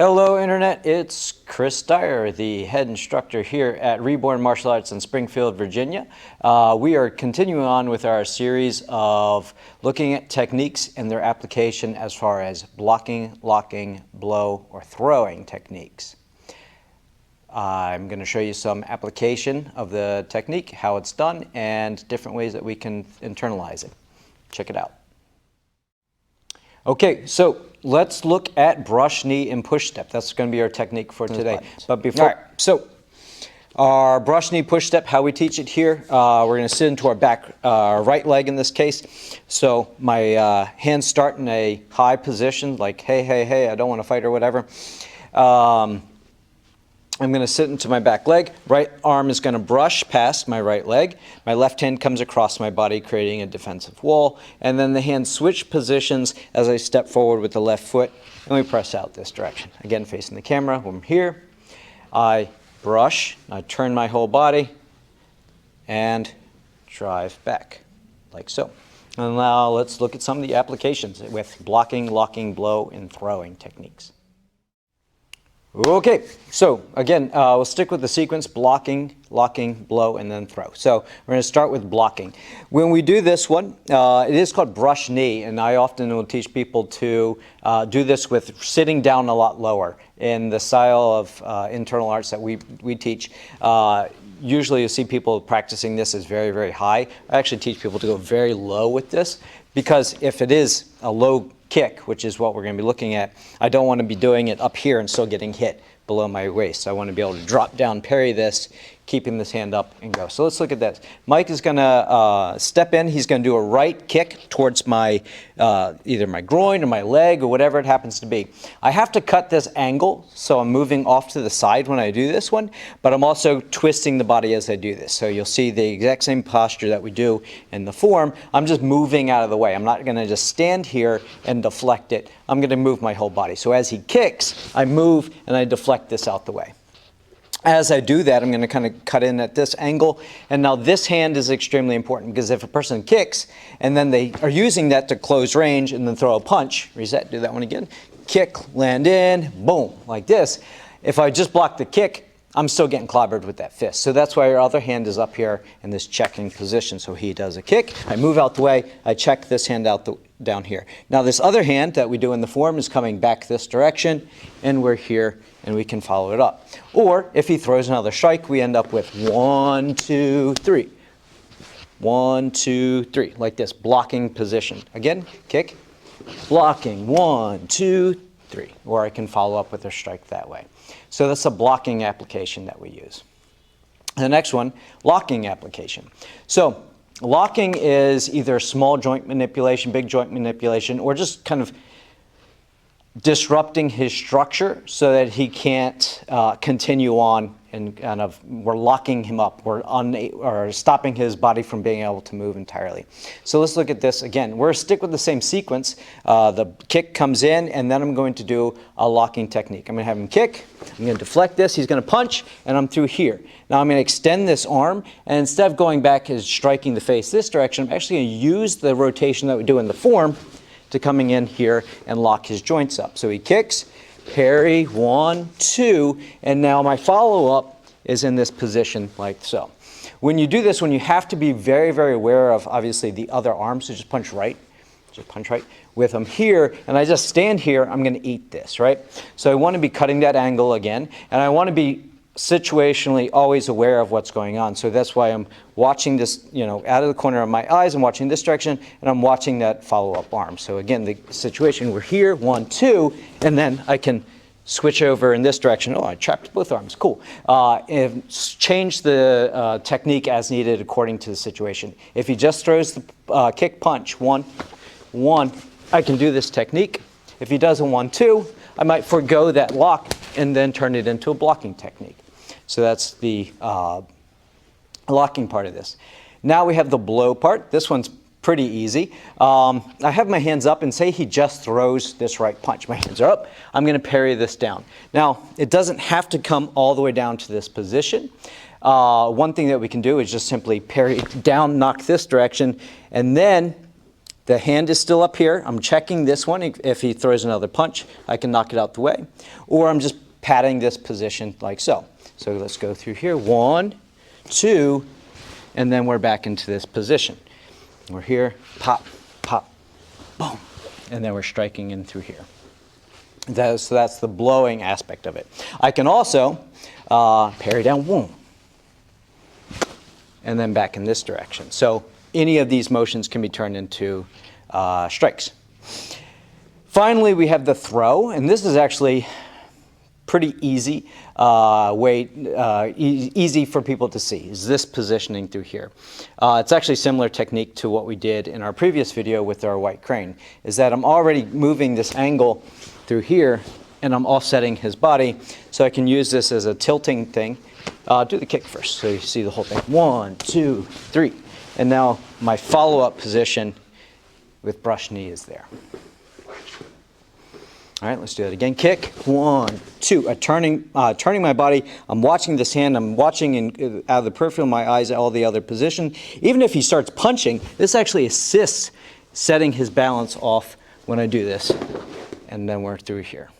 Hello Internet, it's Chris Dyer, the head instructor here at Reborn Martial Arts in Springfield, Virginia. We are continuing on with our series of looking at techniques and their application as far as blocking, locking, blow, or throwing techniques. I'm going to show you some application of the technique, how it's done, and different ways that we can internalize it. Check it out. Okay, so let's look at brush, knee, and push step. That's going to be our technique for today. But before, so our brush, knee, push step, how we teach it here, we're going to sit into our back right leg in this case. So my hands start in a high position, like hey, hey, hey, I don't want to fight or whatever. I'm going to sit into my back leg. Right arm is going to brush past my right leg. My left hand comes across my body, creating a defensive wall. And then the hands switch positions as I step forward with the left foot, and we press out this direction. Again, facing the camera. When I'm here, I brush, I turn my whole body, and drive back, like so. And now let's look at some of the applications with blocking, locking, blow, and throwing techniques. Okay, so again, we'll stick with the sequence: blocking, locking, blow, and then throw. So we're going to start with blocking. When we do this one, it is called brush knee, and I often will teach people to do this with sitting down a lot lower. In the style of internal arts that we teach, usually you see people practicing this as very, very high. I actually teach people to go very low with this, because if it is a low kick, which is what we're going to be looking at, I don't want to be doing it up here and still getting hit below my waist. I want to be able to drop down, parry this, keeping this hand up, and go. So let's look at this. Mike is going to step in. He's going to do a right kick towards my either my groin or my leg or whatever it happens to be. I have to cut this angle, so I'm moving off to the side when I do this one, but I'm also twisting the body as I do this. So you'll see the exact same posture that we do in the form. I'm just moving out of the way. I'm not going to just stand here and deflect it. I'm going to move my whole body. So as he kicks, I move and I deflect this out the way. As I do that, I'm going to kind of cut in at this angle. And now this hand is extremely important, because if a person kicks and then they are using that to close range and then throw a punch, reset, do that one again, kick, land in, boom, like this. If I just block the kick, I'm still getting clobbered with that fist. So that's why your other hand is up here in this checking position. So he does a kick, I move out the way, I check this hand out down here. Now this other hand that we do in the form is coming back this direction, and we're here and we can follow it up. Or if he throws another strike, we end up with 1, 2, 3. 1, 2, 3, like this, blocking position. Again, kick, blocking, 1, 2, 3. Or I can follow up with a strike that way. So that's a blocking application that we use. The next one, locking application. So locking is either small joint manipulation, big joint manipulation, or just kind of disrupting his structure so that he can't continue on, and kind of we're locking him up, or stopping his body from being able to move entirely. So let's look at this again. We're stick with the same sequence. The kick comes in, and then I'm going to do a locking technique. I'm going to have him kick, I'm going to deflect this, he's going to punch, and I'm through here. Now I'm going to extend this arm, and instead of going back and striking the face this direction, I'm actually going to use the rotation that we do in the form to coming in here and lock his joints up. So he kicks, parry, 1, 2, and now my follow-up is in this position like so. When you do this, when you have to be very, very aware of, obviously, the other arm, so just punch right with him here, and I just stand here, I'm going to eat this, right? So I want to be cutting that angle again, and I want to be situationally always aware of what's going on. So that's why I'm watching this, out of the corner of my eyes, I'm watching this direction, and I'm watching that follow-up arm. So again, the situation, we're here, 1, 2, and then I can switch over in this direction. Oh, I trapped both arms, cool. And change the technique as needed according to the situation. If he just throws the kick punch, 1, 1, I can do this technique. If he does a 1, 2, I might forego that lock and then turn it into a blocking technique. So that's the locking part of this. Now we have the blow part. This one's pretty easy. I have my hands up, and say he just throws this right punch. My hands are up. I'm going to parry this down. Now, it doesn't have to come all the way down to this position. One thing that we can do is just simply parry down, knock this direction, and then The hand is still up here. I'm checking this one. If he throws another punch, I can knock it out the way. Or I'm just patting this position like so. So let's go through here. 1, 2, and then we're back into this position. We're here, pop, pop, boom. And then we're striking in through here. So that's the blowing aspect of it. I can also parry down, boom, and then back in this direction. So any of these motions can be turned into strikes. Finally, we have the throw, and this is actually pretty easy easy for people to see, is this positioning through here. It's actually similar technique to what we did in our previous video with our white crane, is that I'm already moving this angle through here, and I'm offsetting his body, so I can use this as a tilting thing. Do the kick first, so you see the whole thing. 1, 2, 3. And now my follow-up position with brush knee is there. All right, let's do that again. Kick, 1, 2. Turning my body. I'm watching this hand. I'm watching out of the peripheral of my eyes all the other position. Even if he starts punching, this actually assists setting his balance off when I do this. And then we're through here.